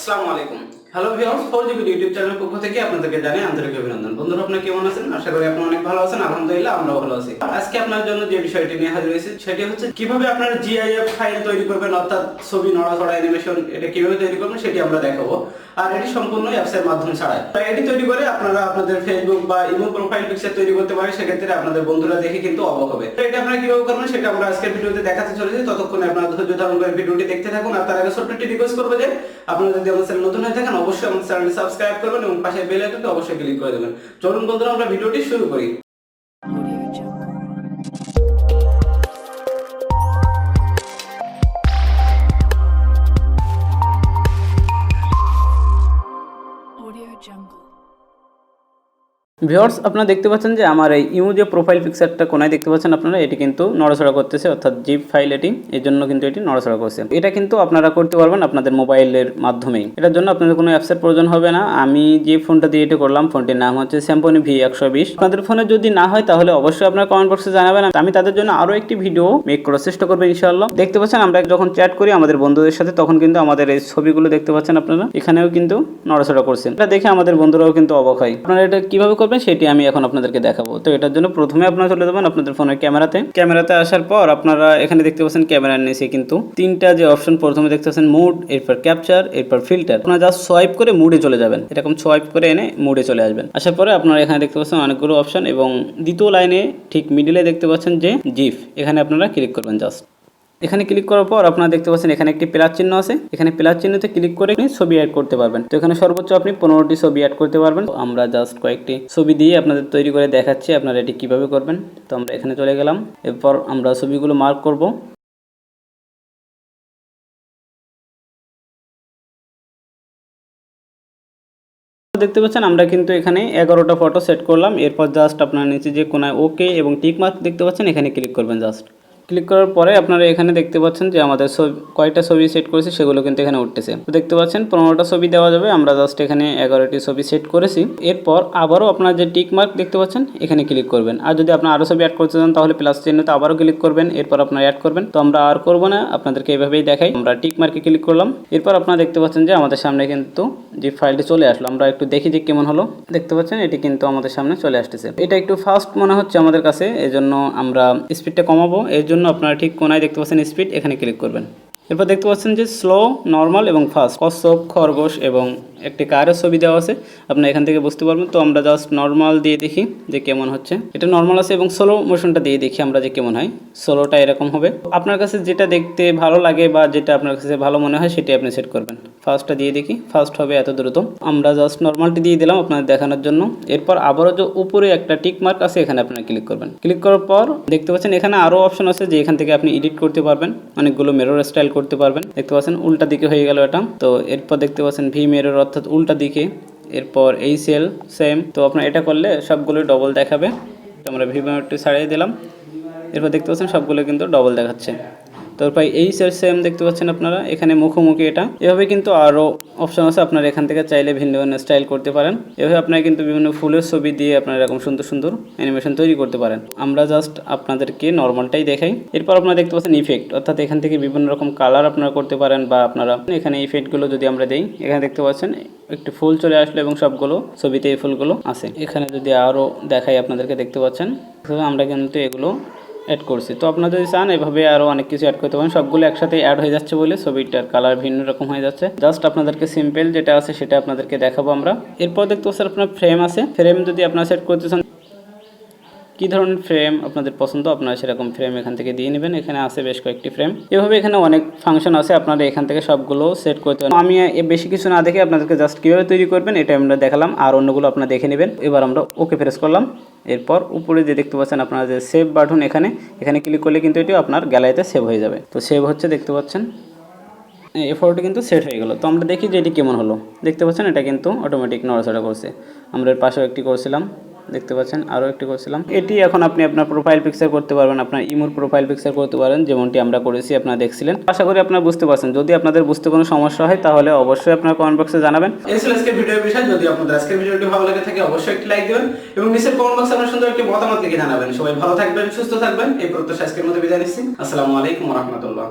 আসসালামু আলাইকুম। Hello viewers, FourGbd YouTube চ্যানেলের পক্ষ থেকে আপনাদেরকে জানাই আন্তরিক অভিনন্দন। বন্ধুরা, আপনারা কেমন আছেন? আশা করি আপনারা অনেক ভালো আছেন। আলহামদুলিল্লাহ, আমরাও ভালো আছি। আজকে আপনার জন্য যে বিষয়টি নিয়ে হাজির হয়েছি সেটি হচ্ছে কিভাবে আপনারা GIF ফাইল তৈরি করবেন, অর্থাৎ ছবি নড়াচড়া অ্যানিমেশন এটা কিভাবে তৈরি করবেন সেটি আমরা দেখাবো। আর এটি সম্পূর্ণ অ্যাপসের মাধ্যমে ছাড়াই। তাই এটি তৈরি করে আপনারা আপনাদের ফেসবুক বা ইমো প্রোফাইল পিকচার তৈরি করতে পারেন। সেক্ষেত্রে আপনাদের বন্ধুরা দেখে কিন্তু অবাক হবে। তো এটা আপনারা কিভাবে করবেন সেটা আমরা আজকের ভিডিওতে দেখাতে চলেছি। ততক্ষণে আপনারা ধৈর্য ধারণ করে ভিডিওটি দেখতে থাকুন। আর তার আগে ছোট্ট একটি রিকোয়েস্ট করবো যে আপনারা যদি আমাদের চ্যানেল নতুন হয়ে থাকেন অবশ্যই আমাদের চ্যানেলটি সাবস্ক্রাইব করবেন এবং পাশে বেল আইকনটি অবশ্যই ক্লিক করে দেবেন। চলুন বন্ধুরা, আমরা ভিডিওটি শুরু করি। ভিউয়ার্স, আপনারা দেখতে পাচ্ছেন যে আমার এই ইমো যে প্রোফাইল পিকচারটা কোনায় দেখতে পাচ্ছেন আপনারা, এটি কিন্তু নড়াচড়া করতেছে, অর্থাৎ জিপ ফাইল এটি, এর জন্য কিন্তু এটি নড়াচড়া করছে। এটা কিন্তু আপনারা করতে পারবেন আপনাদের মোবাইলের মাধ্যমেই। এটার জন্য আপনাদের কোনো অ্যাপসের প্রয়োজন হবে না। আমি যে ফোনটা দিয়ে এটি করলাম, ফোনটির নাম হচ্ছে স্যামসং V120। আপনাদের ফোনে যদি না হয় তাহলে অবশ্যই আপনারা কমেন্ট বক্সে জানাবেন। আমি তাদের জন্য আরও একটি ভিডিও মেক করার চেষ্টা করবো ইনশাআল্লাহ। দেখতে পাচ্ছেন আমরা যখন চ্যাট করি আমাদের বন্ধুদের সাথে, তখন কিন্তু আমাদের এই ছবিগুলো দেখতে পাচ্ছেন আপনারা, এখানেও কিন্তু নড়াচড়া করছেন। এটা দেখে আমাদের বন্ধুরাও কিন্তু অবাক হয়। আপনারা এটা কিভাবে করবেন সেটি আমি এখন আপনাদেরকে দেখাবো। তো এটার জন্য প্রথমে আপনারা চলে যাবেন আপনাদের ফোনের ক্যামেরাতে আসার পর আপনারা এখানে দেখতে পাচ্ছেন ক্যামেরার নিচে কিন্তু তিনটা যে অপশন, প্রথমে দেখতে পাচ্ছেন মুড, এরপর ক্যাপচার, এরপর ফিল্টার। আপনারা জাস্ট সোয়াইপ করে মুডে চলে যাবেন। এরকম সোয়াইপ করে এনে মুডে চলে আসবেন। আসার পরে আপনারা এখানে দেখতে পাচ্ছেন অনেকগুলো অপশন এবং দ্বিতীয় লাইনে ঠিক মিডিলে দেখতে পাচ্ছেন যে GIF, এখানে আপনারা ক্লিক করবেন। জাস্ট এখানে ক্লিক করার পর আপনারা দেখতে পাচ্ছেন এখানে একটি প্লাস চিহ্ন আছে। এখানে প্লাস চিহ্নতে ক্লিক করে আপনি ছবি অ্যাড করতে পারবেন। তো এখানে সর্বোচ্চ আপনি 15টি ছবি অ্যাড করতে পারবেন। আমরা জাস্ট কয়েকটি ছবি দিয়ে আপনাদের তৈরি করে দেখাচ্ছি আপনারা এটি কিভাবে করবেন। তো আমরা এখানে চলে গেলাম। এরপর আমরা ছবিগুলো মার্ক করব। দেখতে পাচ্ছেন আমরা কিন্তু এখানে 11টা ফটো সেট করলাম। এরপর জাস্ট আপনার নিচে যে কোনায় ওকে এবং টিক মার্ক দেখতে পাচ্ছেন, এখানে ক্লিক করবেন। জাস্ট ক্লিক করার পরে আপনারা এখানে দেখতে পাচ্ছেন যে আমাদের কয়টা ছবি সেট করেছি সেগুলো কিন্তু এখানে উঠতেছে। তো দেখতে পাচ্ছেন 15টা ছবি দেওয়া যাবে। আমরা জাস্ট এখানে 11টি ছবি সেট করেছি। এরপর আবারও আপনার যে টিক মার্ক দেখতে পাচ্ছেন এখানে ক্লিক করবেন। আর যদি আপনার আরও ছবি অ্যাড করতে চান তাহলে প্লাস চিহ্নতে আবারও ক্লিক করবেন। এরপর আপনারা অ্যাড করবেন। তো আমরা আর করবো না, আপনাদেরকে এইভাবেই দেখাই। আমরা টিক মার্কে ক্লিক করলাম। এরপর আপনারা দেখতে পাচ্ছেন যে আমাদের সামনে কিন্তু যে ফাইলটি চলে আসলো। আমরা একটু দেখি যে কেমন হলো। দেখতে পাচ্ছেন এটি কিন্তু আমাদের সামনে চলে আসতেছে। এটা একটু ফাস্ট মনে হচ্ছে আমাদের কাছে, এজন্য আমরা স্পিডটা কমাবো। এর জন্য আপনারা ঠিক কোনায় দেখতে পাচ্ছেন স্পিড, এখানে ক্লিক করবেন। এরপর দেখতে পাচ্ছেন যে স্লো, নর্মাল এবং ফাস্ট, কচ্ছপ, খরগোশ এবং একটি কারের ছবি দেওয়া আছে। আপনারা এখান থেকে বুঝতে পারবেন। তো আমরা জাস্ট নর্মাল দিয়ে দেখি যে কেমন হচ্ছে। এটা নর্মাল আছে এবং স্লো মোশনটা দিয়ে দেখি আমরা যে কেমন হয়। স্লোটা এরকম হবে। আপনার কাছে যেটা দেখতে ভালো লাগে বা যেটা আপনার কাছে ভালো মনে হয় সেটি আপনি সেট করবেন। ফার্স্টটা দিয়ে দেখি, ফার্স্ট হবে এত দ্রুত। আমরা জাস্ট নর্মালটি দিয়ে দিলাম আপনাদের দেখানোর জন্য। এরপর আবারও যে উপরে একটা টিক মার্ক আছে এখানে আপনারা ক্লিক করবেন। ক্লিক করার পর দেখতে পাচ্ছেন এখানে আরও অপশন আছে যে এখান থেকে আপনি এডিট করতে পারবেন, অনেকগুলো মিরর স্টাইল করতে পারবেন। দেখতে পাচ্ছেন উল্টা দিকে হয়ে গেল এটা। তো এরপর দেখতে পাচ্ছেন ভি মিরর, অর্থাৎ উল্টা দিকে। এরপর এই সেল সেম। তো আপনার এটা করলে সবগুলো ডবল দেখাবে। তো আমরা ভি মিররটি ছাড়িয়ে দিলাম। এরপর দেখতে পাচ্ছেন সবগুলো কিন্তু ডবল দেখাচ্ছে। তারপর এই সেম দেখতে পাচ্ছেন আপনারা এখানে মুখোমুখি। এটা এভাবে কিন্তু আরও অপশন আছে, আপনারা এখান থেকে চাইলে ভিন্ন ভিন্ন স্টাইল করতে পারেন। এভাবে আপনারা কিন্তু বিভিন্ন ফুলের ছবি দিয়ে আপনারা এরকম সুন্দর সুন্দর অ্যানিমেশন তৈরি করতে পারেন। আমরা জাস্ট আপনাদেরকে নর্মালটাই দেখাই। এরপর আপনারা দেখতে পাচ্ছেন ইফেক্ট, অর্থাৎ এখান থেকে বিভিন্ন রকম কালার আপনারা করতে পারেন বা আপনারা এখানে ইফেক্টগুলো যদি আমরা দেই, এখানে দেখতে পাচ্ছেন একটি ফুল চলে আসলো এবং সবগুলো ছবিতে এই ফুলগুলো আছে। এখানে যদি আরও দেখাই আপনাদেরকে দেখতে পাচ্ছেন আমরা কিন্তু এগুলো অ্যাড করছি। তো আপনারা যদি চান এভাবে আরও অনেক কিছু অ্যাড করতে পারেন। সবগুলো একসাথে অ্যাড হয়ে যাচ্ছে বলে ছবিটার কালার ভিন্ন রকম হয়ে যাচ্ছে। জাস্ট আপনাদেরকে সিম্পল যেটা আছে সেটা আপনাদেরকে দেখাবো আমরা। এরপর দেখতে পাচ্ছেন আপনার ফ্রেম আছে। ফ্রেম যদি আপনারা সেট করতে চান, কী ধরনের ফ্রেম আপনাদের পছন্দ আপনারা সেরকম ফ্রেম এখান থেকে দিয়ে নেবেন। এখানে আছে বেশ কয়েকটি ফ্রেম। এভাবে এখানে অনেক ফাংশন আছে, আপনারা এখান থেকে সবগুলো সেট করতে পারেন। আমি বেশি কিছু না দেখে আপনাদেরকে জাস্ট কীভাবে তৈরি করবেন এটা আমরা দেখালাম, আর অন্যগুলো আপনারা দেখে নেবেন। এবার আমরা ওকে প্রেস করলাম। এরপর উপরে যে দেখতে পাচ্ছেন আপনারা যে সেভ বাটন, এখানে ক্লিক করলে কিন্তু এটি আপনার গ্যালারিতে সেভ হয়ে যাবে। তো সেভ হচ্ছে, দেখতে পাচ্ছেন এই ফটোটি কিন্তু সেট হয়ে গেল। তো আমরা দেখি যে এটি কেমন হলো। দেখতে পাচ্ছেন এটা কিন্তু অটোমেটিক নড়াচড়া করছে। আমরা এর পাশেও একটি করছিলাম, দেখতে পাচ্ছেন আরও একটি করছিলাম। এটি এখন আপনি আপনার প্রোফাইল পিকচার করতে পারবেন, আপনার ইমোর প্রোফাইল পিকচার করতে পারেন, যেমনটি আমরা করেছি আপনারা দেখছিলেন। আশা করি আপনারা বুঝতে পারছেন। যদি আপনাদের বুঝতে কোনো সমস্যা হয় তাহলে অবশ্যই আপনার কমেন্ট বক্সে জানাবেন। এই ছিল আজকের ভিডিওর বিষয়। যদি আপনাদের আজকের ভিডিওটি ভালো লাগে থাকে অবশ্যই একটি লাইক দিবেন এবং নিচের কমেন্ট বক্সে আপনার সুন্দর একটি মতামত লিখে জানাবেন। সবাই ভালো থাকবেন, সুস্থ থাকবেন। এই প্রত্যাশা আজকের মতো বিদায় নিচ্ছি। আসসালামু আলাইকুম ওয়া রাহমাতুল্লাহ।